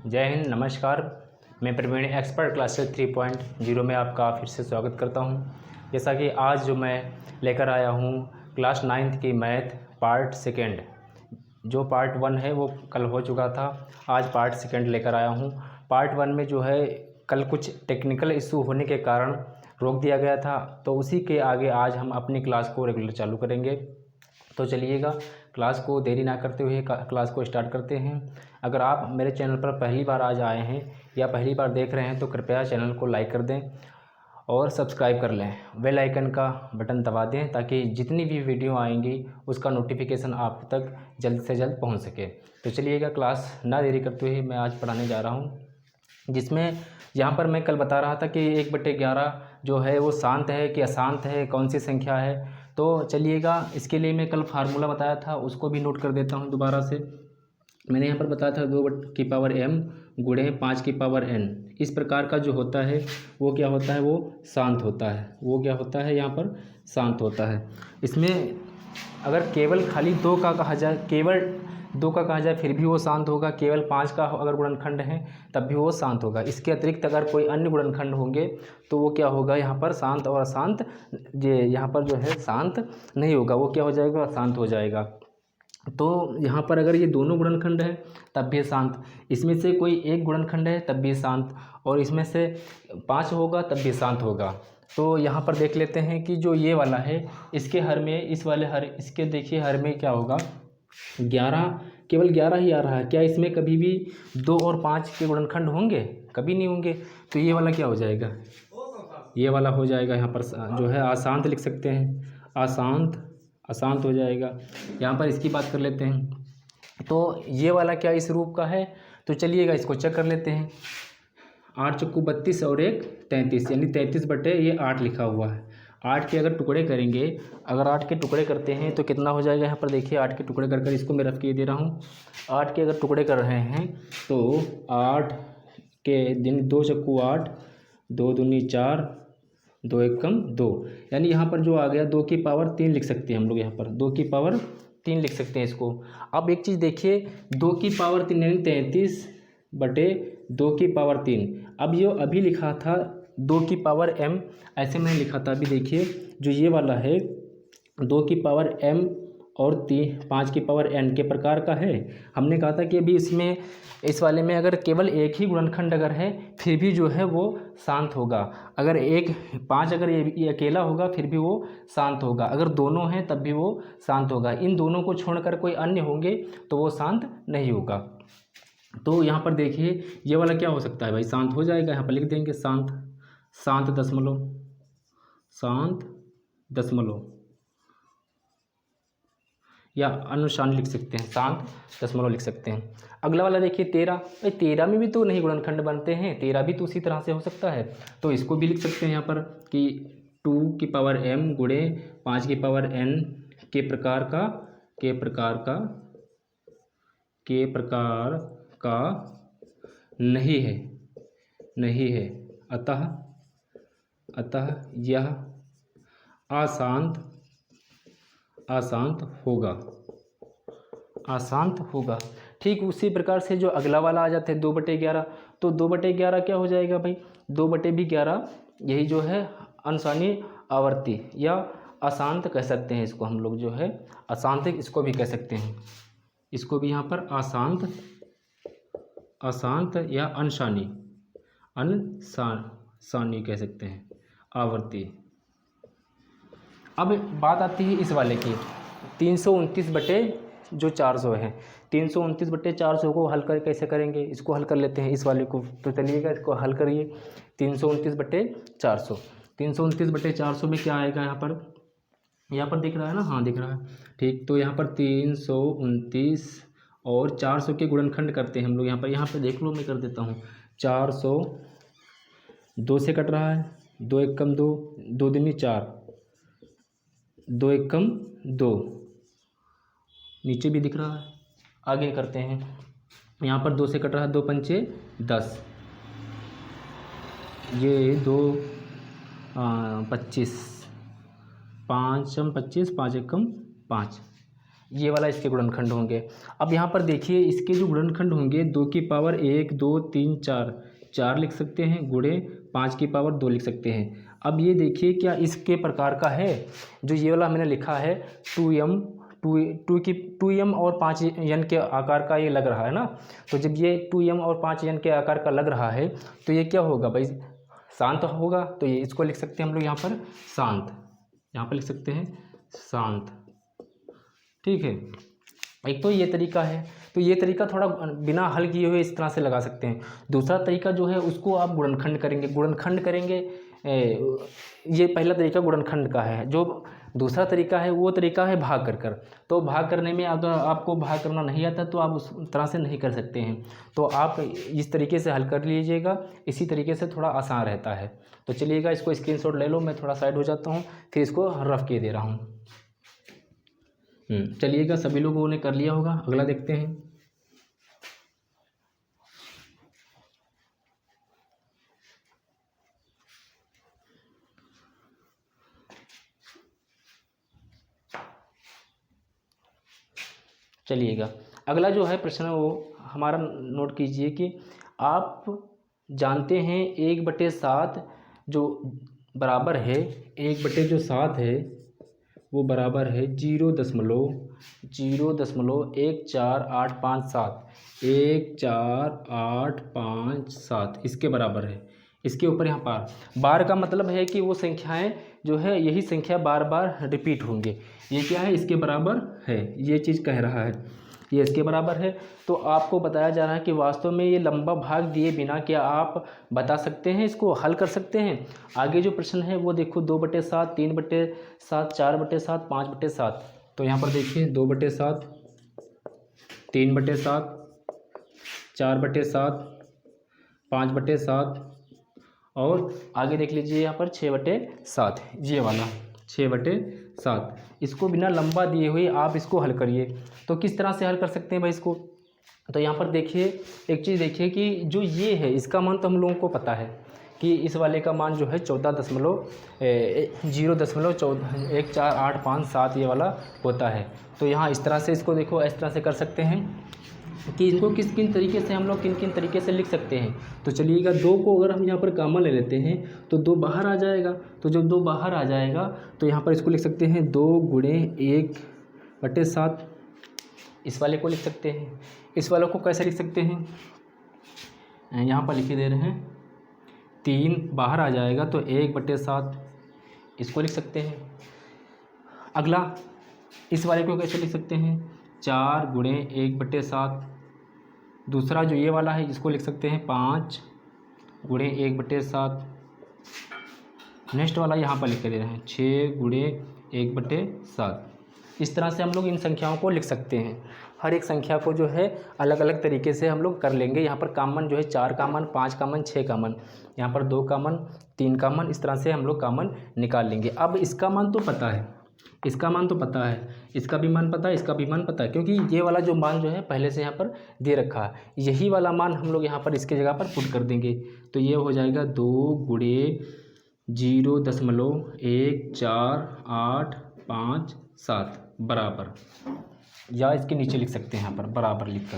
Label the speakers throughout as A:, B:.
A: जय हिंद, नमस्कार। मैं प्रवीण एक्सपर्ट क्लासेस 3.0 में आपका फिर से स्वागत करता हूं। जैसा कि आज जो मैं लेकर आया हूं क्लास 9th की मैथ पार्ट सेकेंड। जो पार्ट 1 है वो कल हो चुका था, आज पार्ट सेकेंड लेकर आया हूं। पार्ट 1 में जो है कल कुछ टेक्निकल इशू होने के कारण रोक दिया गया था, तो उसी के आगे आज हम अपनी क्लास को रेगुलर चालू करेंगे। तो चलिएगा क्लास को देरी ना करते हुए क्लास को स्टार्ट करते हैं। अगर आप मेरे चैनल पर पहली बार आज आए हैं या पहली बार देख रहे हैं तो कृपया चैनल को लाइक कर दें और सब्सक्राइब कर लें। बेल आइकन का बटन दबा दें ताकि जितनी भी वीडियो आएंगी उसका नोटिफिकेशन आप तक जल्द से जल्द पहुंच सके। तो चलिएगा क्लास ना देरी करते हुए मैं आज पढ़ाने जा रहा हूं, जिसमें यहाँ पर मैं कल बता रहा था कि 1/11 जो है वो शांत है कि अशांत है, कौन सी संख्या है। तो चलिएगा इसके लिए मैं कल फार्मूला बताया था, उसको भी नोट कर देता हूँ दोबारा से। मैंने यहाँ पर बताया था 2m गुणे 5n। इस प्रकार का जो होता है वो क्या होता है, वो शांत होता है। वो क्या होता है, यहाँ पर शांत होता है। इसमें अगर केवल खाली 2 का कहा जाए, केवल 2 का कहा जाए फिर भी वो शांत होगा। केवल 5 का अगर गुणनखंड है तब भी वो शांत होगा। इसके अतिरिक्त अगर कोई अन्य गुणनखंड होंगे तो वो क्या होगा, यहाँ पर शांत और अशांत, ये यहाँ पर जो है शांत नहीं होगा, वो क्या हो जाएगा, अशांत हो जाएगा। तो यहाँ पर अगर ये दोनों गुणनखंड है तब भी शांत, इसमें से कोई एक गुणनखंड है तब भी शांत, और इसमें से 5 होगा तब भी शांत होगा। तो यहाँ पर देख लेते हैं कि जो ये वाला है इसके हर में, इस वाले हर, इसके देखिए हर में क्या होगा, 11, केवल 11 ही आ रहा है। क्या इसमें कभी भी 2 और 5 के गुणनखंड होंगे? कभी नहीं होंगे। तो ये वाला क्या हो जाएगा, ये वाला हो जाएगा यहाँ पर जो है अशांत लिख सकते हैं, अशांत, अशांत हो जाएगा। यहाँ पर इसकी बात कर लेते हैं तो ये वाला क्या इस रूप का है। तो चलिएगा इसको चेक कर लेते हैं। 8 चक्कू 32 और 1 33, यानी 33/8 लिखा हुआ है। 8 के अगर टुकड़े करेंगे, अगर 8 के टुकड़े करते हैं तो कितना हो जाएगा, यहाँ पर देखिए 8 के टुकड़े कर इसको मैं रफ किए दे रहा हूँ। 8 के अगर टुकड़े कर रहे हैं तो 8 के दिन 2 चक्कू 8, 2 दूनी 4, 2 एकम 2, यानी यहाँ पर जो आ गया 2 की पावर 3 लिख सकते हैं हम लोग। यहाँ पर 2 की पावर 3 लिख सकते हैं इसको। अब एक चीज़ देखिए, 2 की पावर 3 यानी 33/2 की पावर 3। अब ये अभी लिखा था 2 की पावर m, ऐसे मैंने लिखा था। अभी देखिए जो ये वाला है 2 की पावर m और 5 की पावर n के प्रकार का है। हमने कहा था कि अभी इसमें, इस वाले में अगर केवल एक ही गुणनखंड अगर है फिर भी जो है वो शांत होगा। अगर 5 अगर ये अकेला होगा फिर भी वो शांत होगा। अगर दोनों हैं तब भी वो शांत होगा। इन दोनों को छोड़कर कोई अन्य होंगे तो वो शांत नहीं होगा। तो यहाँ पर देखिए ये वाला क्या हो सकता है भाई, शांत हो जाएगा। यहाँ पर लिख देंगे शांत, शांत दशमलव, शांत दशमलव, या अनुशान लिख सकते हैं, शांत दशमलव लिख सकते हैं। अगला वाला देखिए 13, भाई 13 में भी तो नहीं गुणनखंड बनते हैं, 13 भी तो उसी तरह से हो सकता है। तो इसको भी लिख सकते हैं यहाँ पर कि 2 की पावर m गुणे 5 की पावर n के प्रकार का, के प्रकार का, के प्रकार का नहीं है, नहीं है, अतः, अतः यह अशांत, अशांत होगा, अशांत होगा। ठीक उसी प्रकार से जो अगला वाला आ जाता है 2/11, तो 2/11 क्या हो जाएगा भाई, 2/11 यही जो है अनशानी आवर्ती या अशांत कह सकते हैं इसको हम लोग, जो है अशांत इसको भी कह सकते हैं। इसको भी यहाँ पर अशांत, अशांत या अनशानी, अनशानी कह सकते हैं, आवर्ती। अब बात आती है इस वाले की, 329/400 है। 329/400 को हल कर कैसे करेंगे, इसको हल कर लेते हैं इस वाले को। तो चलिएगा इसको हल करिए। 329/400, 329/400 में क्या आएगा, यहाँ पर दिख रहा है ना, हाँ दिख रहा है, ठीक। तो यहाँ पर 329 और 400 के गुणनखंड करते हैं हम लोग। यहाँ पर देख लो, मैं कर देता हूँ। 400 2 से कट रहा है, 2 एकम 2, 2 दूनी 4, 2 एकम 2, नीचे भी दिख रहा है। आगे करते हैं, यहाँ पर 2 से कट रहा है, 2 पंचे 10, ये 2 25, 5 25, 5 एकम 5, ये वाला इसके गुणनखंड होंगे। अब यहाँ पर देखिए इसके जो गुणनखंड होंगे 2 की पावर 1 2 3 4 4 लिख सकते हैं, गुणे 5 की पावर 2 लिख सकते हैं। अब ये देखिए क्या इसके प्रकार का है, जो ये वाला मैंने लिखा है 2m 2m और 5n के आकार का ये लग रहा है ना। तो जब ये 2m और 5n के आकार का लग रहा है तो ये क्या होगा भाई, शांत होगा। तो ये इसको लिख सकते हैं हम लोग यहाँ पर शांत, यहाँ पर लिख सकते हैं शांत, ठीक है। एक तो ये तरीका है, तो ये तरीका थोड़ा बिना हल किए हुए इस तरह से लगा सकते हैं। दूसरा तरीका जो है उसको आप गुणनखंड करेंगे। ये पहला तरीका गुणनखंड का है। जो दूसरा तरीका है वो तरीका है भाग कर। तो भाग करने में अगर आपको भाग करना नहीं आता तो आप उस तरह से नहीं कर सकते हैं। तो आप इस तरीके से हल कर लीजिएगा, इसी तरीके से थोड़ा आसान रहता है। तो चलिएगा इसको स्क्रीनशॉट ले लो, मैं थोड़ा साइड हो जाता हूँ, फिर इसको रफ किए दे रहा हूँ। चलिएगा सभी लोगों ने कर लिया होगा, अगला देखते हैं। चलिएगा अगला जो है प्रश्न वो हमारा नोट कीजिए कि आप जानते हैं 1/7 जो बराबर है 1/7 है वो बराबर है 0.14857 14857 इसके बराबर है। इसके ऊपर यहाँ बार का मतलब है कि वो संख्याएं जो है यही संख्या बार बार रिपीट होंगे। ये क्या है, इसके बराबर है, ये चीज़ कह रहा है, ये इसके बराबर है। तो आपको बताया जा रहा है कि वास्तव में ये लंबा भाग दिए बिना क्या आप बता सकते हैं, इसको हल कर सकते हैं। आगे जो प्रश्न है वो देखो 2/7 3/7 4/7 5/7। तो यहाँ पर देखिए 2/7 3/7 4/7 5/7 और आगे देख लीजिए यहाँ पर 6/7, ये वाला 6/7। इसको बिना लंबा दिए हुए आप इसको हल करिए। तो किस तरह से हल कर सकते हैं भाई इसको, तो यहाँ पर देखिए एक चीज़ देखिए कि जो ये है इसका मान तो हम लोगों को पता है कि इस वाले का मान जो है 0.1485 ये वाला होता है। तो यहाँ इस तरह से इसको देखो, इस तरह से कर सकते हैं कि इनको किन तरीके से हम लोग किन तरीके से लिख सकते हैं। तो चलिएगा 2 को अगर हम यहाँ पर कॉमन ले लेते हैं तो 2 बाहर आ जाएगा। तो जब 2 बाहर आ जाएगा तो यहाँ पर इसको लिख सकते हैं 2 गुणे 1/7। इस वाले को लिख सकते हैं। इस वाले को कैसे लिख सकते हैं, यहाँ पर लिखे दे रहे हैं 3 बाहर आ जाएगा तो 1/7 इसको लिख सकते हैं। अगला इस वाले को कैसे लिख सकते हैं 4 गुणे 1/7। दूसरा जो ये वाला है इसको लिख सकते हैं 5 गुणे 1/7। नेक्स्ट वाला यहाँ पर लिख के दे रहे हैं 6 गुणे 1/7। इस तरह से हम लोग इन संख्याओं को लिख सकते हैं। हर एक संख्या को जो है अलग अलग तरीके से हम लोग कर लेंगे। यहाँ पर कॉमन जो है 4 कॉमन 5 कॉमन 6 कॉमन, यहाँ पर 2 कॉमन 3 कॉमन, इस तरह से हम लोग कॉमन निकाल लेंगे। अब इसका मान तो पता है, इसका मान तो पता है, इसका भी मान पता है, इसका भी मान पता है, क्योंकि ये वाला जो मान जो है पहले से यहाँ पर दे रखा है। यही वाला मान हम लोग यहाँ पर इसके जगह पर पुट कर देंगे। तो ये हो जाएगा 2 गुणे 0.1485 बराबर, या इसके नीचे लिख सकते हैं यहाँ पर बराबर लिखकर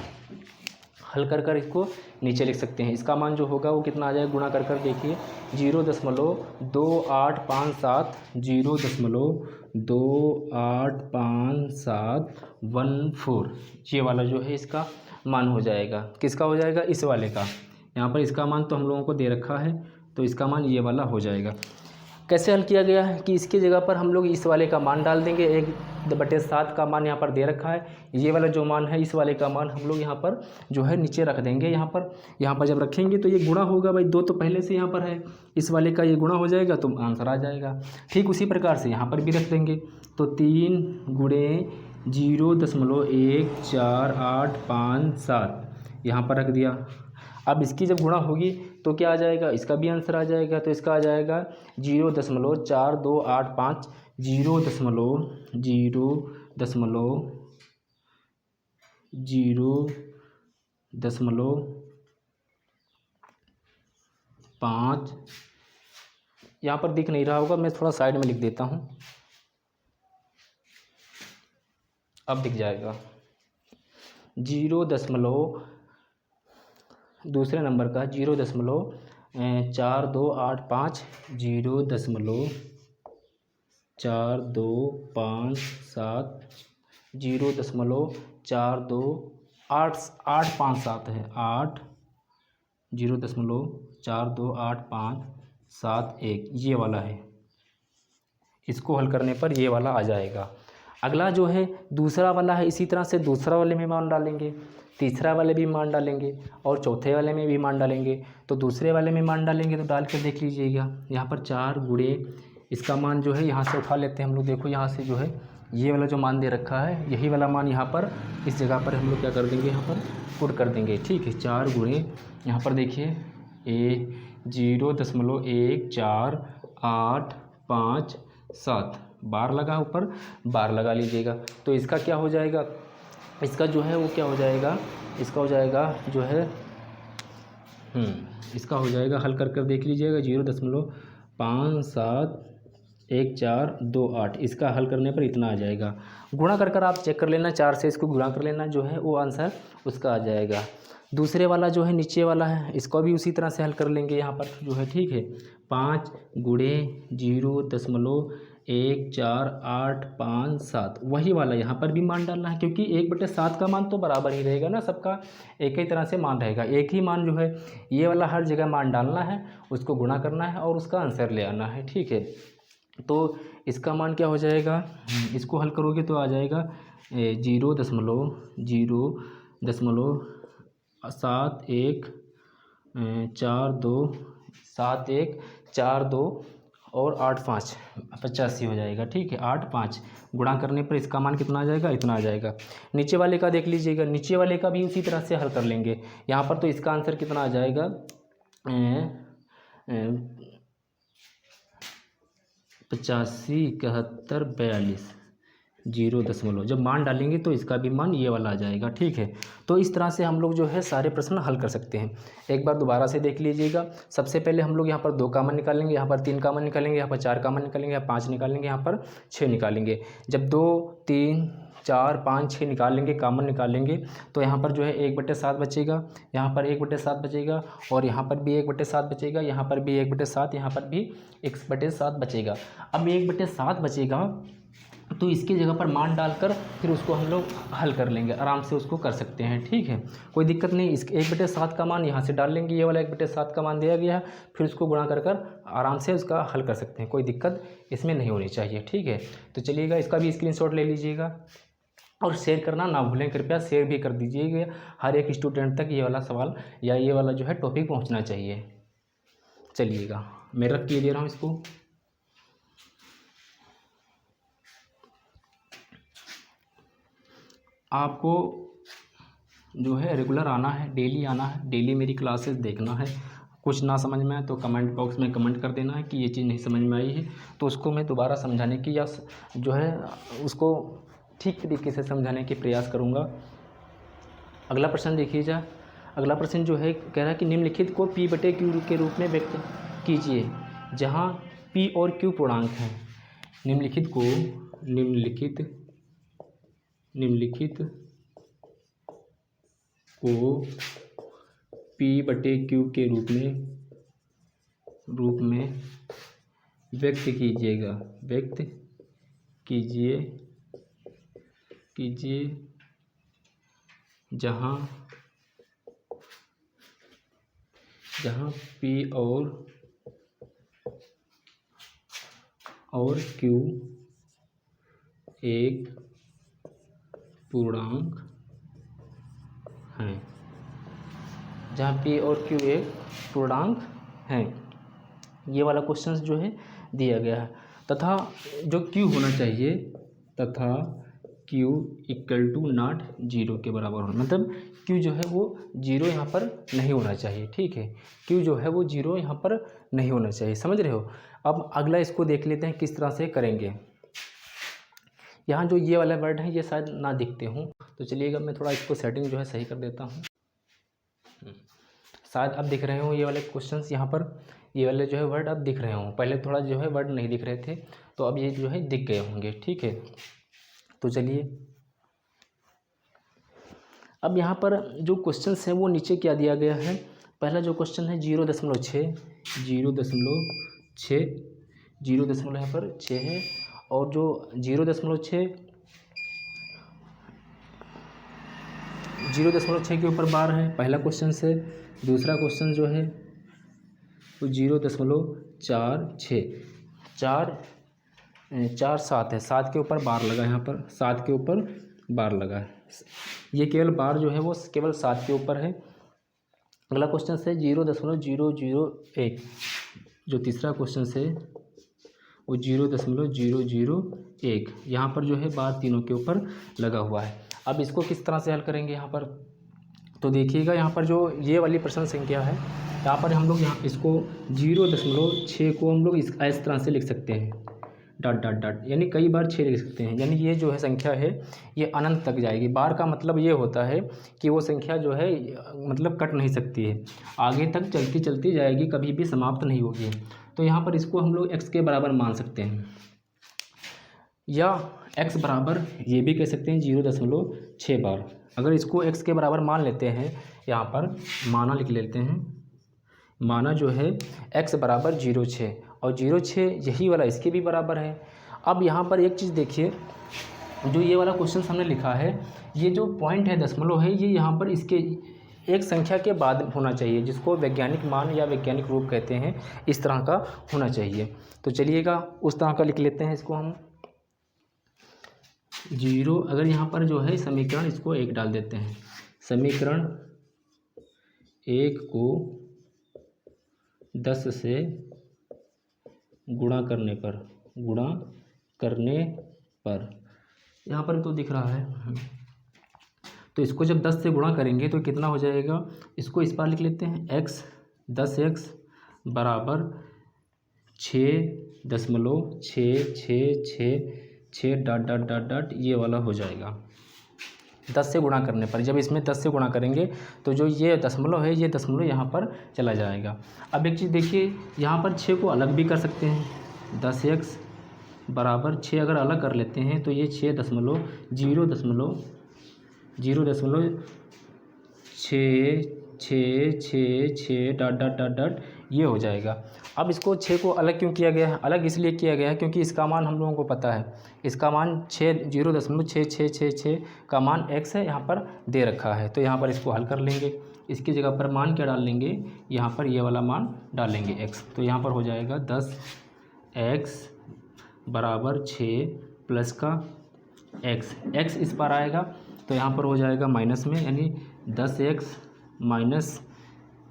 A: हल कर इसको नीचे लिख सकते हैं। इसका मान जो होगा वो कितना आ जाएगा, गुणा कर देखिए 0.2857 0.285714 ये वाला जो है इसका मान हो जाएगा। किसका हो जाएगा, इस वाले का। यहाँ पर इसका मान तो हम लोगों को दे रखा है तो इसका मान ये वाला हो जाएगा। कैसे हल किया गया है कि इसके जगह पर हम लोग इस वाले का मान डाल देंगे। 1/7 का मान यहाँ पर दे रखा है, ये वाला जो मान है इस वाले का मान हम लोग यहाँ पर जो है नीचे रख देंगे। यहाँ पर जब रखेंगे तो ये गुणा होगा भाई, 2 तो पहले से यहाँ पर है, इस वाले का ये गुणा हो जाएगा तो आंसर आ जाएगा। ठीक उसी प्रकार से यहाँ पर भी रख देंगे। तो 3 गुणे 0.14857 यहाँ पर रख दिया। अब इसकी जब गुणा होगी तो क्या आ जाएगा, इसका भी आंसर आ जाएगा। तो इसका आ जाएगा 0.4285 0.05 यहाँ पर दिख नहीं रहा होगा, मैं थोड़ा साइड में लिख देता हूँ। अब दिख जाएगा 0 दूसरे नंबर का 0.4285 0.4257 0.42857 है 0.42857 ये वाला है। इसको हल करने पर ये वाला आ जाएगा। अगला जो है दूसरा वाला है, इसी तरह से दूसरा वाले में मान डालेंगे, तीसरा वाले भी मान डालेंगे और चौथे वाले में भी मान डालेंगे। तो दूसरे वाले में मान डालेंगे तो डाल कर देख लीजिएगा, यहाँ पर 4 गुणे इसका मान जो है यहाँ से उठा लेते हैं हम लोग। देखो यहाँ से जो है ये वाला जो मान दे रखा है, यही वाला मान यहाँ पर इस जगह पर हम लोग क्या कर देंगे, यहाँ पर पुट कर देंगे। ठीक है, 4 गुणे यहाँ पर देखिए 0.148557 बार लगा, ऊपर बार लगा लीजिएगा। तो इसका क्या हो जाएगा, इसका जो है वो क्या हो जाएगा, इसका हो जाएगा जो है इसका हो जाएगा, हल कर देख लीजिएगा 0.571428। इसका हल करने पर इतना आ जाएगा। गुणा कर आप चेक कर लेना, 4 से इसको गुणा कर लेना, जो है वो आंसर उसका आ जाएगा। दूसरे वाला जो है नीचे वाला है, इसको भी उसी तरह से हल कर लेंगे यहाँ पर जो है। ठीक है, 5 गुणे 0.148557 वही वाला यहाँ पर भी मान डालना है, क्योंकि 1/7 का मान तो बराबर ही रहेगा ना, सबका एक ही तरह से मान रहेगा। एक ही मान जो है ये वाला हर जगह मान डालना है, उसको गुणा करना है और उसका आंसर ले आना है। ठीक है, तो इसका मान क्या हो जाएगा, इसको हल करोगे तो आ जाएगा 0.7142 और 8×5 85 हो जाएगा। ठीक है, 8×5 गुणा करने पर इसका मान कितना आ जाएगा, इतना आ जाएगा। नीचे वाले का देख लीजिएगा, नीचे वाले का भी उसी तरह से हल कर लेंगे। यहाँ पर तो इसका आंसर कितना आ जाएगा 85 71 42 0 जब मान डालेंगे तो इसका भी मान ये वाला आ जाएगा। ठीक है, तो इस तरह से हम लोग जो है सारे प्रश्न हल कर सकते हैं। एक बार दोबारा से देख लीजिएगा। सबसे पहले हम लोग यहाँ पर 2 कॉमन निकालेंगे, यहाँ पर 3 कॉमन निकालेंगे, यहाँ पर 4 कॉमन निकालेंगे, यहाँ 5 निकालेंगे, यहाँ पर 6 निकालेंगे। जब 2 3 4 5 6 निकालेंगे, कॉमन निकालेंगे, तो यहाँ पर जो है 1/7 बचेगा, यहाँ पर 1/7 बचेगा और यहाँ पर भी 1/7 बचेगा, यहाँ पर भी 1/7, यहाँ पर भी 1/7 बचेगा। अब 1/7 बचेगा तो इसकी जगह पर मान डालकर फिर उसको हम लोग हल कर लेंगे, आराम से उसको कर सकते हैं। ठीक है, कोई दिक्कत नहीं। इस 1/7 का मान यहाँ से डाल लेंगे, ये वाला 1/7 का मान दिया गया है, फिर उसको गुणा कर आराम से उसका हल कर सकते हैं, कोई दिक्कत इसमें नहीं होनी चाहिए। ठीक है, तो चलिएगा, इसका भी स्क्रीनशॉट ले लीजिएगा और शेयर करना ना भूलें, कृपया शेयर भी कर दीजिएगा। हर एक स्टूडेंट तक ये वाला सवाल या ये वाला जो है टॉपिक पहुँचना चाहिए। चलिएगा, मैं रख के दे रहा हूँ इसको। आपको जो है रेगुलर आना है, डेली आना है, डेली मेरी क्लासेस देखना है। कुछ ना समझ में आए तो कमेंट बॉक्स में कमेंट कर देना है कि ये चीज़ नहीं समझ में आई है, तो उसको मैं दोबारा समझाने की या जो है उसको ठीक तरीके से समझाने के प्रयास करूँगा। अगला प्रश्न देखिएगा। अगला प्रश्न जो है कह रहा है कि निम्नलिखित को P/Q के रूप में व्यक्त कीजिए, जहाँ P और Q पूर्णांक हैं। निम्नलिखित को P/Q के रूप में व्यक्त कीजिए जहाँ P और Q एक पूर्णांक हैं, जहाँ P और Q एक पूर्णांक हैं। ये वाला क्वेश्चन जो है दिया गया है, तथा जो Q होना चाहिए, तथा Q = 0 के बराबर होना, मतलब Q जो है वो 0 यहाँ पर नहीं होना चाहिए। ठीक है, Q जो है वो 0 यहाँ पर नहीं होना चाहिए, समझ रहे हो। अब अगला इसको देख लेते हैं किस तरह से करेंगे। यहाँ जो ये वाला वर्ड है ये शायद ना दिखते हों, तो चलिएगा मैं थोड़ा इसको सेटिंग जो है सही कर देता हूँ। शायद अब दिख रहे हो ये वाले क्वेश्चंस, यहाँ पर ये वाले जो है वर्ड अब दिख रहे हों। पहले थोड़ा जो है वर्ड नहीं दिख रहे थे, तो अब ये जो है दिख गए होंगे। ठीक है, तो चलिए अब यहाँ पर जो क्वेश्चन है वो नीचे क्या दिया गया है। पहला जो क्वेश्चन है 0.6 यहाँ पर 6 है, और जो 0.6 के ऊपर बार है पहला क्वेश्चन से। दूसरा क्वेश्चन जो है वो 0.46 4 7 है, 7 के ऊपर बार लगा, यहाँ पर 7 के ऊपर बार लगा है। ये केवल बार जो है वो केवल 7 के ऊपर है। अगला क्वेश्चन है 0.001, जो तीसरा क्वेश्चन है वो 0.001, यहाँ पर जो है बार तीनों के ऊपर लगा हुआ है। अब इसको किस तरह से हल करेंगे यहाँ पर, तो देखिएगा यहाँ पर जो ये वाली प्रश्न संख्या है, यहाँ पर हम लोग यहाँ इसको 0.6 को हम लोग इस तरह से लिख सकते हैं, डॉट डॉट डॉट, यानी कई बार 6 लिख सकते हैं, यानी ये जो है संख्या है ये अनंत तक जाएगी। बार का मतलब ये होता है कि वो संख्या जो है मतलब कट नहीं सकती है, आगे तक चलती चलती जाएगी, कभी भी समाप्त नहीं होगी। तो यहाँ पर इसको हम लोग x के बराबर मान सकते हैं, या x बराबर ये भी कह सकते हैं 0.6 बार। अगर इसको x के बराबर मान लेते हैं, यहाँ पर माना लिख लेते हैं, माना जो है x बराबर 0.6, और 0.6 यही वाला इसके भी बराबर है। अब यहाँ पर एक चीज़ देखिए, जो ये वाला क्वेश्चन हमने लिखा है, ये जो पॉइंट है दशमलव है, ये यहाँ पर इसके एक संख्या के बाद होना चाहिए, जिसको वैज्ञानिक मान या वैज्ञानिक रूप कहते हैं, इस तरह का होना चाहिए। तो चलिएगा उस तरह का लिख लेते हैं इसको हम 0। अगर यहाँ पर जो है समीकरण इसको 1 डाल देते हैं, समीकरण 1 को 10 से गुणा करने पर यहाँ पर तो दिख रहा है, तो इसको जब 10 से गुणा करेंगे तो कितना हो जाएगा, इसको इस बार लिख लेते हैं x 10x बराबर 6.666 डॉट डॉट डॉट डॉट, ये वाला हो जाएगा 10 से गुणा करने पर। जब इसमें 10 से गुणा करेंगे तो जो ये दशमलव है, ये दशमलव यहाँ पर चला जाएगा। अब एक चीज़ देखिए, यहाँ पर 6 को अलग भी कर सकते हैं, 10x बराबर 6 अगर अलग कर लेते हैं तो ये 0.666 डॉट डॉट डॉट डॉट ये हो जाएगा। अब इसको 6 को अलग क्यों किया गया है, अलग इसलिए किया गया है क्योंकि इसका मान हम लोगों को पता है, इसका मान 0.6666 का मान x है, यहाँ पर दे रखा है। तो यहाँ पर इसको हल कर लेंगे, इसकी जगह पर मान क्या डाल लेंगे, यहाँ पर ये वाला मान डालेंगे x। तो यहाँ पर हो जाएगा 10x बराबर 6 प्लस का x इस पर आएगा, तो यहाँ पर हो जाएगा माइनस में, यानी 10x माइनस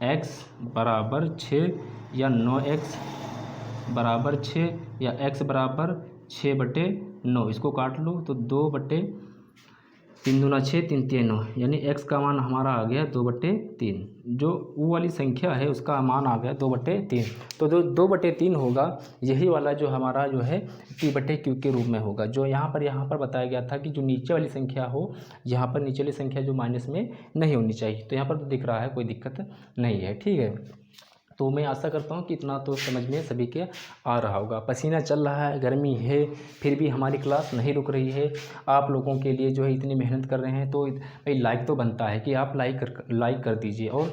A: x बराबर 6, या 9x बराबर 6, या x बराबर 6/9। इसको काट लो तो 2/3 दूना 6 3 3 9, यानी x का मान हमारा आ गया 2/3। जो वो वाली संख्या है उसका मान आ गया 2/3। तो जो 2/3 होगा, यही वाला जो हमारा जो है p/q के रूप में होगा। जो यहाँ पर बताया गया था कि जो नीचे वाली संख्या हो, यहाँ पर नीचे वाली संख्या जो माइनस में नहीं होनी चाहिए। तो यहाँ पर तो दिख रहा है, कोई दिक्कत नहीं है, ठीक है। तो मैं आशा करता हूँ कि इतना तो समझ में सभी के आ रहा होगा। पसीना चल रहा है, गर्मी है, फिर भी हमारी क्लास नहीं रुक रही है। आप लोगों के लिए जो है इतनी मेहनत कर रहे हैं, तो भाई लाइक तो बनता है कि आप लाइक कर दीजिए, और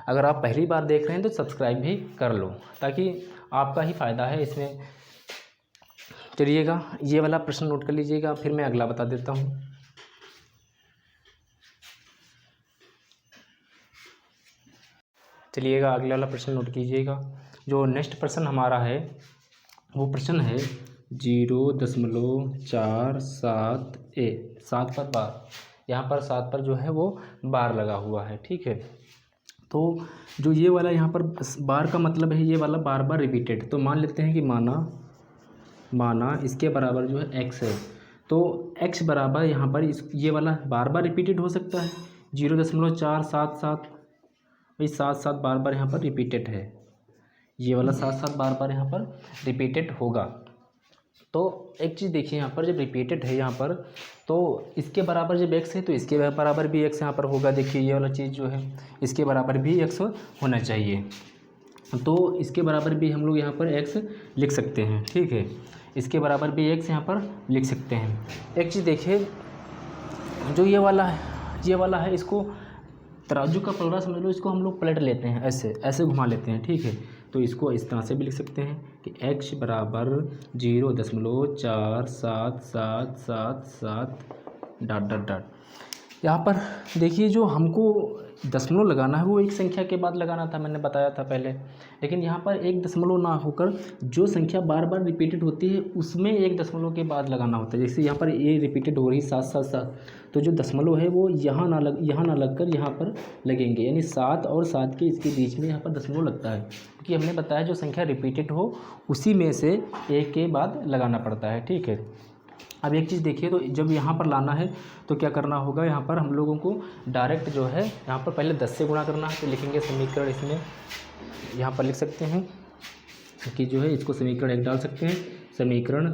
A: अगर आप पहली बार देख रहे हैं तो सब्सक्राइब भी कर लो, ताकि आपका ही फ़ायदा है इसमें। चलिएगा ये वाला प्रश्न नोट कर लीजिएगा, फिर मैं अगला बता देता हूँ। चलिएगा अगला वाला प्रश्न नोट कीजिएगा। जो नेक्स्ट प्रश्न हमारा है वो प्रश्न है 0.47a, 7 पर बार, यहाँ पर 7 पर जो है वो बार लगा हुआ है, ठीक है। तो जो ये वाला यहाँ पर बार का मतलब है, ये वाला बार बार रिपीटेड। तो मान लेते हैं कि माना इसके बराबर जो है x है, तो x बराबर यहाँ पर ये वाला बार बार रिपीटेड हो सकता है 0.477, भाई 7 बार बार यहाँ पर रिपीटेड है, ये वाला 7 बार बार यहाँ पर रिपीटेड होगा। तो एक चीज़ देखिए, यहाँ पर जब रिपीटेड है यहाँ पर, तो इसके बराबर जब x है तो इसके बराबर भी x यहाँ पर होगा। देखिए ये वाला चीज़ जो है इसके बराबर भी x होना चाहिए, तो इसके बराबर भी हम लोग यहाँ पर x लिख सकते हैं, ठीक है। इसके बराबर भी x यहाँ पर लिख सकते हैं। एक चीज़ देखिए, जो ये वाला ये वाला है, इसको तराजू का पलड़ा समझ लो, इसको हम लोग पलट लेते हैं, ऐसे ऐसे घुमा लेते हैं, ठीक है। तो इसको इस तरह से भी लिख सकते हैं कि x बराबर 0.477777 डॉट डॉट डॉट। यहाँ पर देखिए जो हमको दशमलव लगाना है वो एक संख्या के बाद लगाना था, मैंने बताया था पहले, लेकिन यहाँ पर एक दशमलव ना होकर जो संख्या बार बार रिपीटेड होती है उसमें एक दशमलव के बाद लगाना होता है। जैसे यहाँ पर ये रिपीटेड हो रही 777, तो जो दशमलव है वो यहाँ ना लगकर यहाँ पर लगेंगे, यानी 7 और 7 के इसके बीच में यहाँ पर दशमलव लगता है, क्योंकि हमने बताया जो संख्या रिपीटेड हो उसी में से एक के बाद लगाना पड़ता है, ठीक है। अब एक चीज़ देखिए, तो जब यहाँ पर लाना है तो क्या करना होगा, यहाँ पर हम लोगों को डायरेक्ट जो है यहाँ पर पहले 10 से गुणा करना है। तो लिखेंगे समीकरण, इसमें यहाँ पर लिख सकते हैं कि जो है इसको समीकरण 1 डाल सकते हैं। समीकरण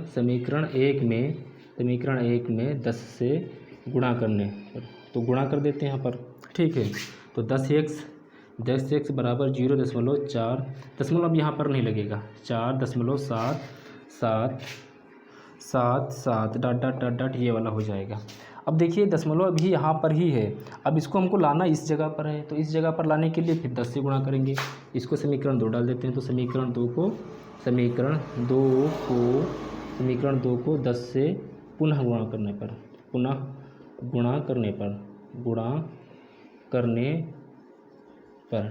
A: एक में 10 से गुणा करने पर, तो गुणा कर देते हैं यहाँ पर, ठीक है। तो 10x बराबर 0.4, दशमलव अब यहाँ पर नहीं लगेगा, 4.777 डॉट डॉट डॉट डॉट ये वाला हो जाएगा। अब देखिए दशमलव अभी यहाँ पर ही है, अब इसको हमको लाना इस जगह पर है, तो इस जगह पर लाने के लिए फिर 10 से गुणा करेंगे। इसको समीकरण 2 डाल देते हैं। तो समीकरण 2 को 10 से पुनः गुणा करने पर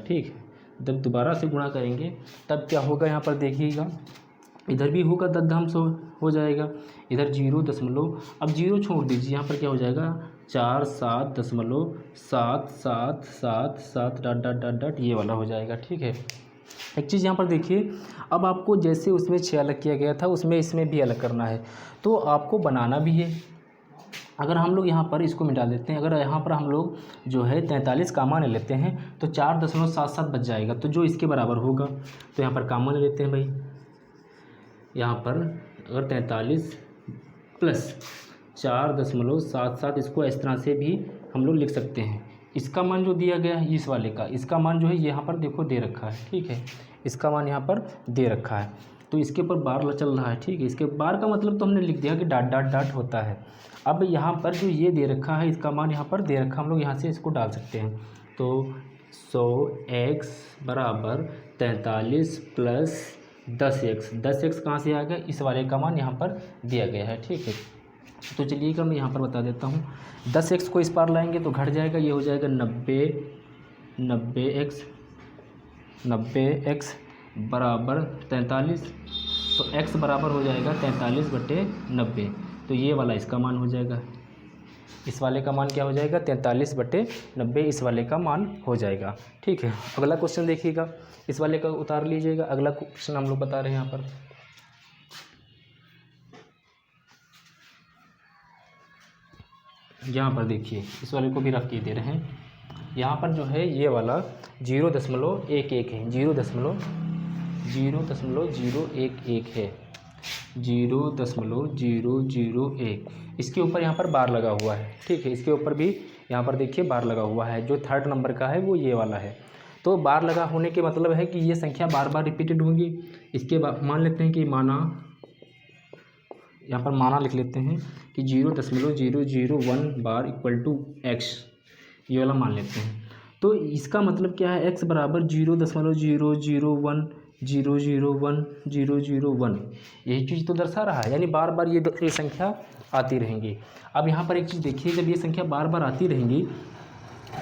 A: ठीक है। जब दोबारा से गुणा करेंगे तब क्या होगा, यहाँ पर देखिएगा, इधर भी होगा दशमलव से हो जाएगा, इधर 0. अब 0 छोड़ दीजिए, यहाँ पर क्या हो जाएगा 47.777 डॉट डॉट डॉट डॉट ये वाला हो जाएगा, ठीक है। एक चीज़ यहाँ पर देखिए, अब आपको जैसे उसमें 6 अलग किया गया था उसमें इसमें भी अलग करना है, तो आपको बनाना भी है। अगर हम लोग यहाँ पर इसको मिटा देते हैं, अगर यहाँ पर हम लोग जो है 43 कामा ले लेते हैं तो 4.77 बच जाएगा, तो जो इसके बराबर होगा, तो यहाँ पर कामा ले लेते हैं भाई। यहाँ पर अगर 43 प्लस 4.77, इसको इस तरह से भी हम लोग लिख सकते हैं। इसका मान जो दिया गया है इस वाले का, इसका मान जो है यहाँ पर देखो दे रखा है, ठीक है, इसका मान यहाँ पर दे रखा है, तो इसके ऊपर बार चल रहा है, ठीक है। इसके बार का मतलब तो हमने लिख दिया कि डॉट डॉट डॉट होता है। अब यहाँ पर जो ये दे रखा है इसका मान यहाँ पर दे रखा, हम लोग यहाँ से इसको डाल सकते हैं। तो 100x बराबर 43 प्लस 10x कहाँ से आ गया, इस वाले का मान यहाँ पर दिया गया है, ठीक है। तो चलिए मैं यहाँ पर बता देता हूँ, 10x को इस पार लाएंगे तो घट जाएगा, ये हो जाएगा 90x बराबर 43, तो x बराबर हो जाएगा 43/90, तो ये वाला इसका मान हो जाएगा, इस वाले का मान क्या हो जाएगा 43/90, इस वाले का मान हो जाएगा, ठीक है। अगला क्वेश्चन देखिएगा, इस वाले का उतार लीजिएगा। अगला क्वेश्चन हम लोग बता रहे हैं यहाँ पर, यहाँ पर देखिए इस वाले को भी रख के दे रहे हैं। यहाँ पर जो है ये वाला 0.11 है, 0.011 है, 0.001, इसके ऊपर यहाँ पर बार लगा हुआ है, ठीक है। इसके ऊपर भी यहाँ पर देखिए बार लगा हुआ है, जो 3rd नंबर का है वो ये वाला है। तो बार लगा होने के मतलब है कि ये संख्या बार बार रिपीटेड होंगी। इसके बाद मान लेते हैं कि यहाँ पर माना लिख लेते हैं कि 0.001 बार इक्वल टू x, ये वाला मान लेते हैं। तो इसका मतलब क्या है, x बराबर 0.001 यही चीज़ तो दर्शा रहा है, यानी बार बार ये संख्या आती रहेंगी। अब यहाँ पर एक चीज़ देखिए, जब ये संख्या बार बार आती रहेंगी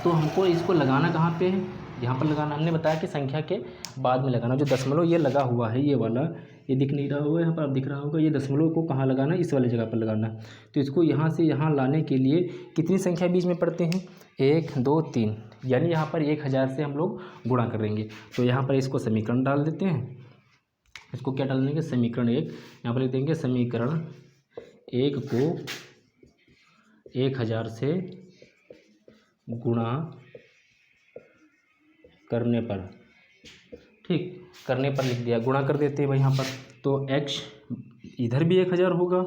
A: तो हमको इसको लगाना कहाँ पे है, यहाँ पर लगाना। हमने बताया कि संख्या के बाद में लगाना, जो दशमलव ये लगा हुआ है ये वाला, ये दिख नहीं रहा होगा, यहाँ पर आप दिख रहा होगा, ये दशमलव को कहाँ लगाना है, इस वाली जगह पर लगाना है। तो इसको यहाँ से यहाँ लाने के लिए कितनी संख्या बीच में पढ़ते हैं, 1 2 3, यानी यहाँ पर 1000 से हम लोग गुणा करेंगे। तो यहाँ पर इसको समीकरण डाल देते हैं, इसको क्या डाल देंगे, समीकरण 1, यहाँ पर लिख देंगे समीकरण 1 को 1000 से गुणा करने पर, ठीक, करने पर लिख दिया, गुणा कर देते हैं भाई यहाँ पर। तो x इधर भी 1000 होगा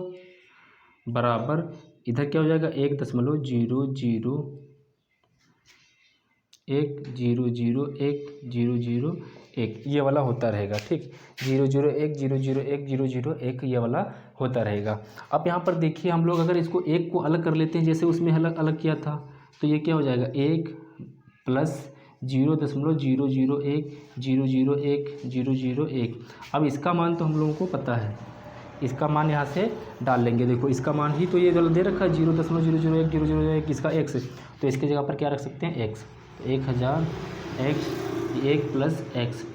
A: बराबर, इधर क्या हो जाएगा 1.001 ये वाला होता रहेगा, ठीक, 001 ये वाला होता रहेगा। अब यहाँ पर देखिए हम लोग अगर इसको 1 को अलग कर लेते हैं, जैसे उसमें अलग अलग किया था, तो ये क्या हो जाएगा 1 प्लस 0.001 अब इसका मान तो हम लोगों को पता है, इसका मान यहाँ से डाल लेंगे। देखो इसका मान ही तो ये जो दे रखा है 0.001 इसका x, तो इसके जगह पर क्या रख सकते हैं x, तो 1000 x 1 प्लस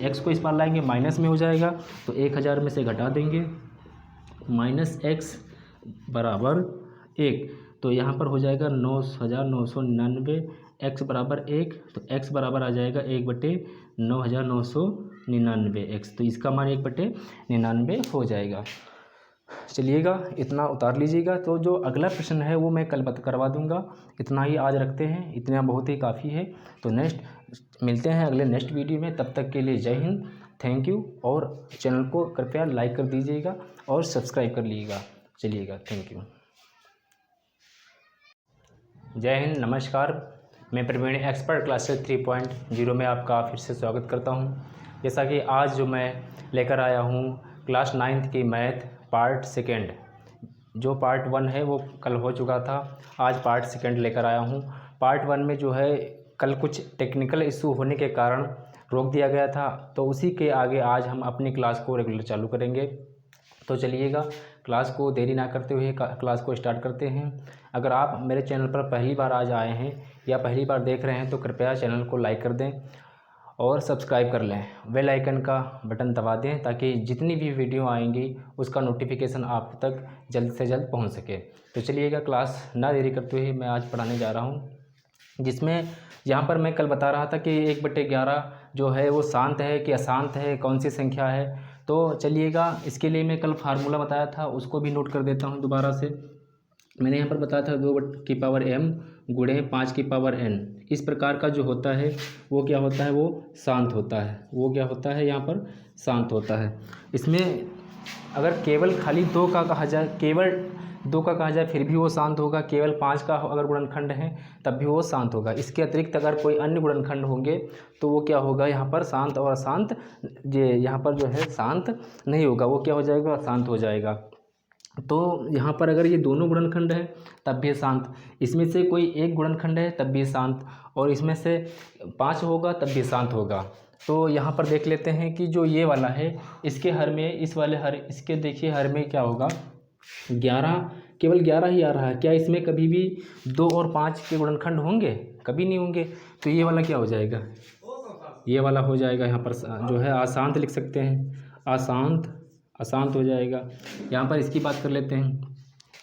A: x को इस बार लाएंगे माइनस में हो जाएगा, तो 1000 में से घटा देंगे माइनस x बराबर 1, तो यहाँ पर हो जाएगा 9999, x बराबर 1, तो x बराबर आ जाएगा 1/9999 x, तो इसका मान 1/99 हो जाएगा। चलिएगा इतना उतार लीजिएगा। तो जो अगला प्रश्न है वो मैं कल करवा दूंगा। इतना ही आज रखते हैं, इतना बहुत ही काफ़ी है। तो नेक्स्ट मिलते हैं अगले नेक्स्ट वीडियो में, तब तक के लिए जय हिंद, थैंक यू। और चैनल को कृपया लाइक कर दीजिएगा और सब्सक्राइब कर लीजिएगा। चलिएगा, थैंक यू, जय हिंद, नमस्कार। मैं प्रवीण एक्सपर्ट क्लासेस 3.0 में आपका फिर से स्वागत करता हूं। जैसा कि आज जो मैं लेकर आया हूं क्लास 9th की मैथ पार्ट सेकेंड, जो पार्ट 1 है वो कल हो चुका था, आज पार्ट सेकेंड लेकर आया हूं। पार्ट 1 में जो है कल कुछ टेक्निकल इशू होने के कारण रोक दिया गया था, तो उसी के आगे आज हम अपनी क्लास को रेगुलर चालू करेंगे। तो चलिएगा क्लास को देरी ना करते हुए क्लास को स्टार्ट करते हैं। अगर आप मेरे चैनल पर पहली बार आज आए हैं या पहली बार देख रहे हैं तो कृपया चैनल को लाइक कर दें और सब्सक्राइब कर लें, बेल आइकन का बटन दबा दें ताकि जितनी भी वीडियो आएंगी उसका नोटिफिकेशन आप तक जल्द से जल्द पहुंच सके। तो चलिएगा क्लास ना देरी करते हुए मैं आज पढ़ाने जा रहा हूं, जिसमें यहाँ पर मैं कल बता रहा था कि 1/11 जो है वो शांत है कि अशांत है, कौन सी संख्या है। तो चलिएगा इसके लिए मैं कल फार्मूला बताया था, उसको भी नोट कर देता हूँ दोबारा से। मैंने यहाँ पर बताया था 2 की पावर m गुणे 5 की पावर n, इस प्रकार का जो होता है वो क्या होता है, वो शांत होता है। वो क्या होता है, यहाँ पर शांत होता है। इसमें अगर केवल खाली 2 का कहा जाए, केवल 2 का कहा जाए फिर भी वो शांत होगा। केवल 5 का अगर गुणनखंड है तब भी वो शांत होगा। इसके अतिरिक्त अगर कोई अन्य गुणनखंड होंगे तो वो क्या होगा, यहाँ पर शांत और अशांत, ये यहाँ पर जो है शांत नहीं होगा, वो क्या हो जाएगा, अशांत हो जाएगा। तो यहाँ पर अगर ये दोनों गुणनखंड है तब भी शांत, इसमें से कोई एक गुणनखंड है तब भी शांत, और इसमें से 5 होगा तब भी शांत होगा। तो यहाँ पर देख लेते हैं कि जो ये वाला है इसके हर में, इस वाले हर, इसके देखिए हर में क्या होगा, 11, केवल 11 ही आ रहा है। क्या इसमें कभी भी 2 और 5 के गुणनखंड होंगे? कभी नहीं होंगे। तो ये वाला क्या हो जाएगा, ये वाला हो जाएगा यहाँ पर जो है अशांत लिख सकते हैं, अशांत हो जाएगा। यहाँ पर इसकी बात कर लेते हैं,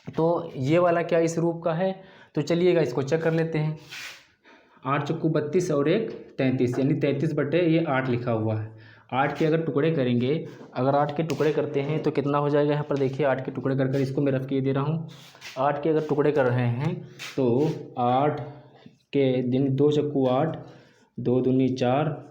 A: तो ये वाला क्या इस रूप का है। तो चलिएगा इसको चेक कर लेते हैं। 8 चक्कू 32 और 1 33, यानी 33/8 लिखा हुआ है। 8 के अगर टुकड़े करेंगे, अगर 8 के टुकड़े करते हैं तो कितना हो जाएगा, यहाँ पर देखिए 8 के टुकड़े कर इसको मैं रफ किए दे रहा हूँ। 8 के अगर टुकड़े कर रहे हैं तो 8 के दिन 2 चक्कू 8, 2 दूनी 4,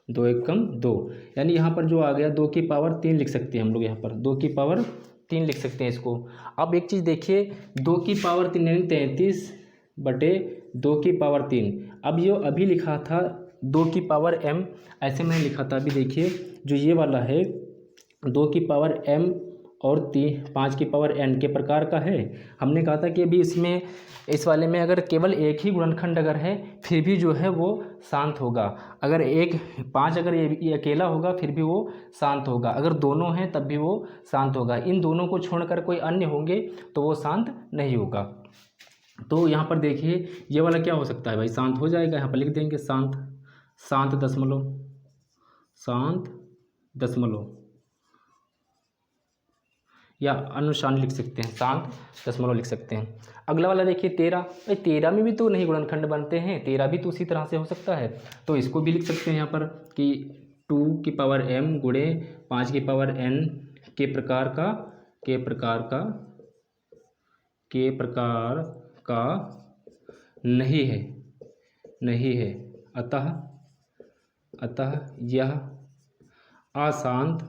A: 2 एकम 2, यानी यहाँ पर जो आ गया 2 की पावर 3 लिख सकते हैं हम लोग। यहाँ पर 2 की पावर 3 लिख सकते हैं इसको। अब एक चीज़ देखिए, 2 की पावर 3 यानी 33/2 की पावर 3। अब ये अभी लिखा था 2 की पावर m, ऐसे मैंने लिखा था। अभी देखिए जो ये वाला है 2 की पावर m और 5 की पावर n के प्रकार का है। हमने कहा था कि अभी इसमें, इस वाले में अगर केवल एक ही गुणनखंड अगर है फिर भी जो है वो शांत होगा। अगर 5 अगर ये अकेला होगा फिर भी वो शांत होगा। अगर दोनों हैं तब भी वो शांत होगा। इन दोनों को छोड़कर कोई अन्य होंगे तो वो शांत नहीं होगा। तो यहाँ पर देखिए ये वाला क्या हो सकता है भाई, शांत हो जाएगा। यहाँ पर लिख देंगे शांत दशमलव, या अनुशान लिख सकते हैं, शांत दशमलव लिख सकते हैं। अगला वाला देखिए 13, भाई 13 में भी तो नहीं गुणनखंड बनते हैं, 13 भी तो उसी तरह से हो सकता है। तो इसको भी लिख सकते हैं यहाँ पर कि 2 की पावर m गुणे 5 की पावर n के प्रकार का नहीं है, अतः यह अशांत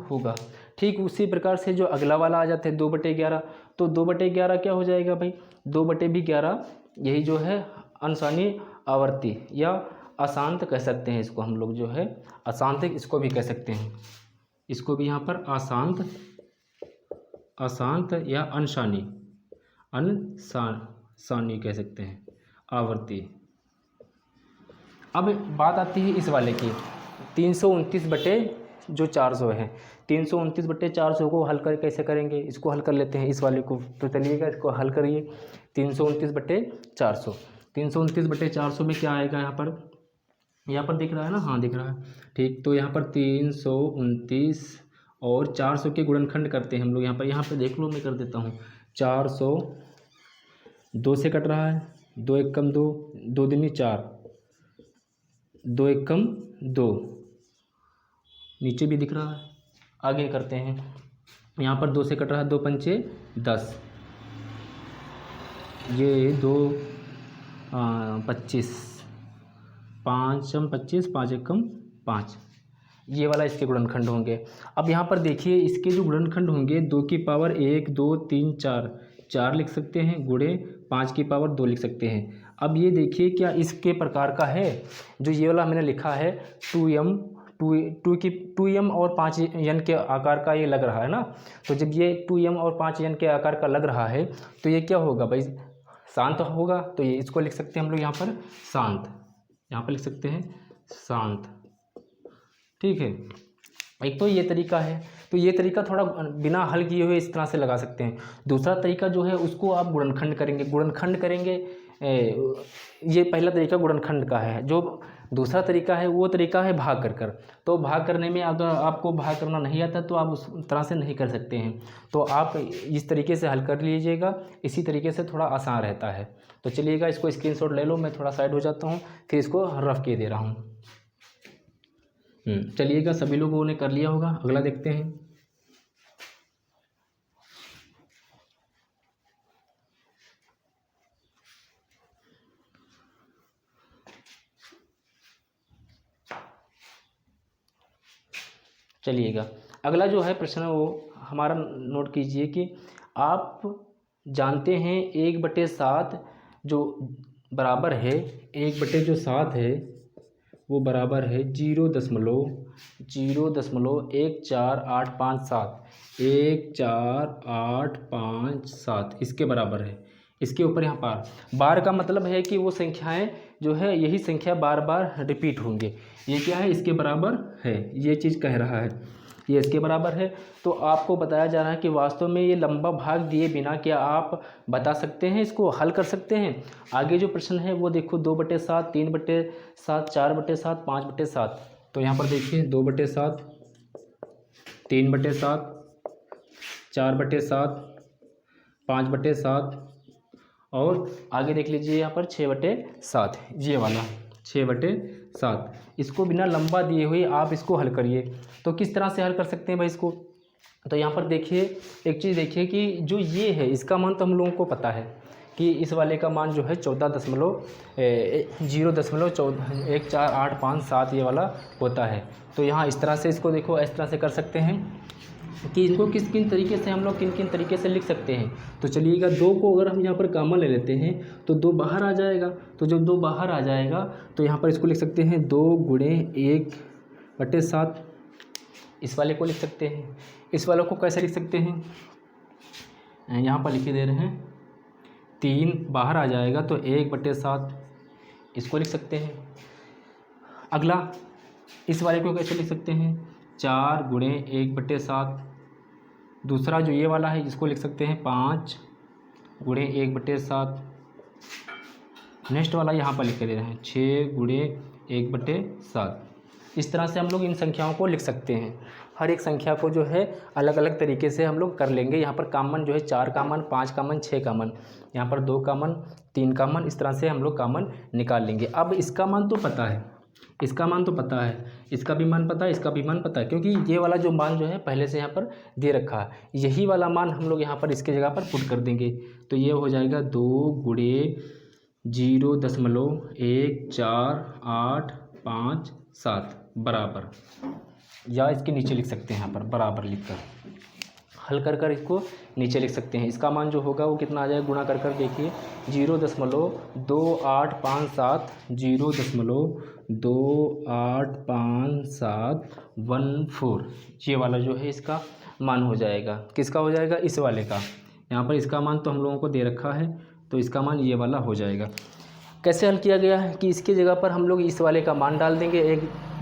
A: होगा। ठीक उसी प्रकार से जो अगला वाला आ जाता है 2/11, तो 2/11 क्या हो जाएगा भाई, 2/11 यही जो है अनशानी आवर्ती या अशांत कह सकते हैं इसको हम लोग, जो है अशांत इसको भी कह सकते हैं। इसको भी यहाँ पर अशांत अशांत या अनसानी कह सकते हैं आवर्ती। अब बात आती है इस वाले की 329/400 है। 329/400 को हल कर कैसे करेंगे, इसको हल कर लेते हैं इस वाले को। तो चलिएगा इसको हल करिए। 329/400 329/400 में क्या आएगा, यहाँ पर दिख रहा है ना, हाँ दिख रहा है, ठीक। तो यहाँ पर 329 और 400 के गुणनखंड करते हैं हम लोग। यहाँ पर देख लो, मैं कर देता हूँ। 400 2 से कट रहा है, 2 एकम 2, 2 दूनी 4, 2 एकम 2, नीचे भी दिख रहा है। आगे करते हैं, यहाँ पर 2 से कट रहा है, 2 पंचे 10, ये 2 25, 5 25, 5 एकम 5, ये वाला इसके गुणनखंड होंगे। अब यहाँ पर देखिए इसके जो गुणनखंड होंगे 2 की पावर 1 2 3 4 लिख सकते हैं, गुणे 5 की पावर 2 लिख सकते हैं। अब ये देखिए क्या इसके प्रकार का है, जो ये वाला मैंने लिखा है 2m और 5n के आकार का ये लग रहा है ना। तो जब ये 2m और 5n के आकार का लग रहा है तो ये क्या होगा भाई, शांत होगा। तो ये इसको लिख सकते हैं हम लोग यहाँ पर शांत, यहाँ पर लिख सकते हैं शांत, ठीक है। एक तो ये तरीका है, तो ये तरीका थोड़ा बिना हल किए हुए इस तरह से लगा सकते हैं। दूसरा तरीका जो है उसको आप गुणनखंड करेंगे। ये पहला तरीका गुणनखंड का है। जो दूसरा तरीका है वो तरीका है भाग कर। तो भाग करने में अगर आपको भाग करना नहीं आता तो आप उस तरह से नहीं कर सकते हैं। तो आप इस तरीके से हल कर लीजिएगा, इसी तरीके से थोड़ा आसान रहता है। तो चलिएगा इसको स्क्रीनशॉट ले लो, मैं थोड़ा साइड हो जाता हूँ, फिर इसको रफ किए दे रहा हूँ। चलिएगा सभी लोगों ने कर लिया होगा, अगला देखते हैं। चलिएगा अगला जो है प्रश्न वो हमारा नोट कीजिए कि आप जानते हैं 1/7 जो बराबर है 1/7 है वो बराबर है 0.14857 14857 इसके बराबर है। इसके ऊपर यहाँ बार का मतलब है कि वो संख्याएं जो है यही संख्या बार बार रिपीट होंगे। ये क्या है, इसके बराबर है, ये चीज़ कह रहा है, ये इसके बराबर है। तो आपको बताया जा रहा है कि वास्तव में ये लंबा भाग दिए बिना क्या आप बता सकते हैं, इसको हल कर सकते हैं। आगे जो प्रश्न है वो देखो 2/7 3/7 4/7 5/7। तो यहाँ पर देखिए 2/7 3/7 4/7 5/7 और आगे देख लीजिए यहाँ पर 6/7, ये वाला 6/7। इसको बिना लंबा दिए हुए आप इसको हल करिए। तो किस तरह से हल कर सकते हैं भाई इसको, तो यहाँ पर देखिए एक चीज़ देखिए कि जो ये है इसका मान तो हम लोगों को पता है कि इस वाले का मान जो है 14.0148557 ये वाला होता है। तो यहाँ इस तरह से इसको देखो, इस तरह से कर सकते हैं कि इनको किन तरीके से हम लोग किन तरीके से लिख सकते हैं। तो चलिएगा 2 को अगर हम यहाँ पर कॉमन ले लेते हैं तो 2 बाहर आ जाएगा। तो जब 2 बाहर आ जाएगा तो यहाँ पर इसको लिख सकते हैं 2 गुणे 1/7। इस वाले को लिख सकते हैं। इस वाले को कैसे लिख सकते हैं, यहाँ पर लिख दे रहे हैं 3 बाहर आ जाएगा तो 1/7 इसको लिख सकते हैं। अगला इस वाले को कैसे लिख सकते हैं 4 गुणे 1/7। दूसरा जो ये वाला है इसको लिख सकते हैं 5 गुणे 1/7। नेक्स्ट वाला यहाँ पर लिख दे रहे हैं 6 गुणे 1/7। इस तरह से हम लोग इन संख्याओं को लिख सकते हैं। हर एक संख्या को जो है अलग अलग तरीके से हम लोग कर लेंगे। यहाँ पर कॉमन जो है 4 कॉमन 5 कॉमन 6 कॉमन, यहाँ पर 2 कॉमन 3 कॉमन, इस तरह से हम लोग कॉमन निकाल लेंगे। अब इसका मान तो पता है, इसका मान तो पता है, इसका भी मान पता है, इसका भी मान पता है, क्योंकि ये वाला जो मान जो है पहले से यहाँ पर दे रखा है। यही वाला मान हम लोग यहाँ पर इसके जगह पर पुट कर देंगे। तो ये हो जाएगा 2 गुणे 0.148557 बराबर, या इसके नीचे लिख सकते हैं यहाँ पर बराबर लिखकर हल कर इसको नीचे लिख सकते हैं। इसका मान जो होगा वो कितना आ जाएगा, गुणा कर देखिए 0.2857 0.285714, ये वाला जो है इसका मान हो जाएगा। किसका हो जाएगा? इस वाले का। यहाँ पर इसका मान तो हम लोगों को दे रखा है, तो इसका मान ये वाला हो जाएगा। कैसे हल किया गया है कि इसकी जगह पर हम लोग इस वाले का मान डाल देंगे।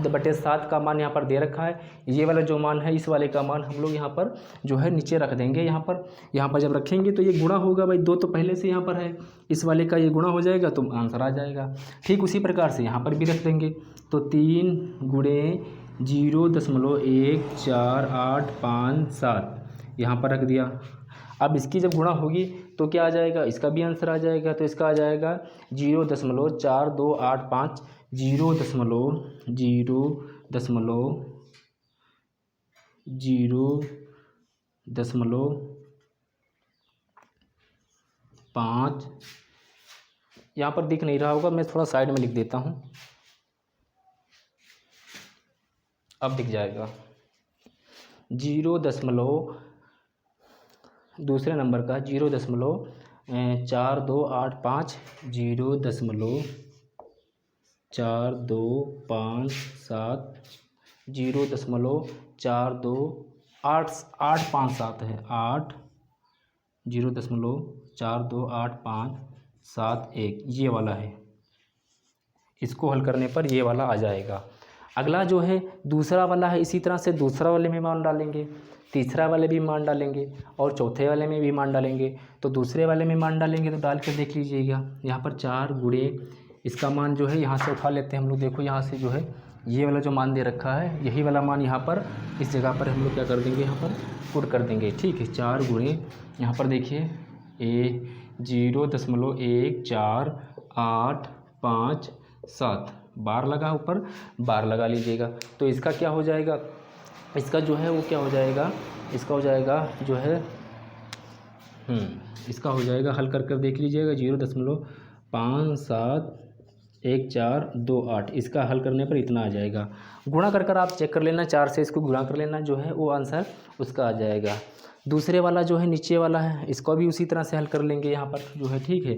A: 1/7 का मान यहाँ पर दे रखा है, ये वाला जो मान है इस वाले का मान हम लोग यहाँ पर जो है नीचे रख देंगे। यहाँ पर जब रखेंगे तो ये गुणा होगा भाई, 2 तो पहले से यहाँ पर है, इस वाले का ये गुणा हो जाएगा तो आंसर आ जाएगा। ठीक उसी प्रकार से यहाँ पर भी रख देंगे, तो 3 × 0.148557 यहाँ पर रख दिया। अब इसकी जब गुणा होगी तो क्या आ जाएगा? इसका भी आंसर आ जाएगा। तो इसका आ जाएगा 0.4285 0.005 यहाँ पर दिख नहीं रहा होगा, मैं थोड़ा साइड में लिख देता हूँ, अब दिख जाएगा। दूसरे नंबर का 0.4285 0.4257 0.42857 है, 0.42851 ये वाला है। इसको हल करने पर ये वाला आ जाएगा। अगला जो है दूसरा वाला है, इसी तरह से दूसरा वाले में मान डालेंगे, तीसरा वाले भी मान डालेंगे और चौथे वाले में भी मान डालेंगे। तो दूसरे वाले में मान डालेंगे तो डाल कर देख लीजिएगा, यहाँ पर 4 × इसका मान जो है यहाँ से उठा लेते हैं हम लोग। देखो यहाँ से जो है ये वाला जो मान दे रखा है, यही वाला मान यहाँ पर इस जगह पर हम लोग क्या कर देंगे, यहाँ पर पुट कर देंगे। ठीक है, 4 × यहाँ पर देखिए 0.148557 बार लगा, ऊपर बार लगा लीजिएगा। तो इसका क्या हो जाएगा? इसका जो है वो क्या हो जाएगा? इसका हो जाएगा जो है इसका हो जाएगा, हल कर देख लीजिएगा, 0.571428 इसका हल करने पर इतना आ जाएगा। गुणा कर आप चेक कर लेना, 4 से इसको गुणा कर लेना, जो है वो आंसर उसका आ जाएगा। दूसरे वाला जो है नीचे वाला है, इसको भी उसी तरह से हल कर लेंगे यहाँ पर जो है। ठीक है,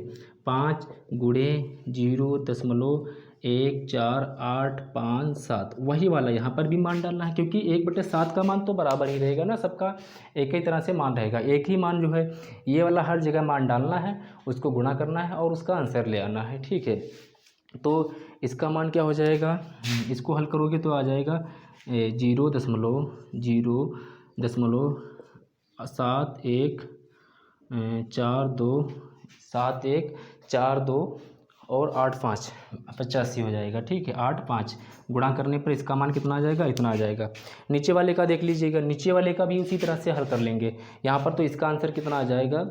A: 5 × 0.148557 वही वाला यहाँ पर भी मान डालना है, क्योंकि 1/7 का मान तो बराबर ही रहेगा ना, सबका एक ही तरह से मान रहेगा। एक ही मान जो है ये वाला हर जगह मान डालना है, उसको गुणा करना है और उसका आंसर ले आना है। ठीक है, तो इसका मान क्या हो जाएगा? इसको हल करोगे तो आ जाएगा 0.7142 और 85 85 हो जाएगा। ठीक है, 85 गुणा करने पर इसका मान कितना आ जाएगा? इतना आ जाएगा। नीचे वाले का देख लीजिएगा, नीचे वाले का भी उसी तरह से हल कर लेंगे। यहाँ पर तो इसका आंसर कितना आ जाएगा?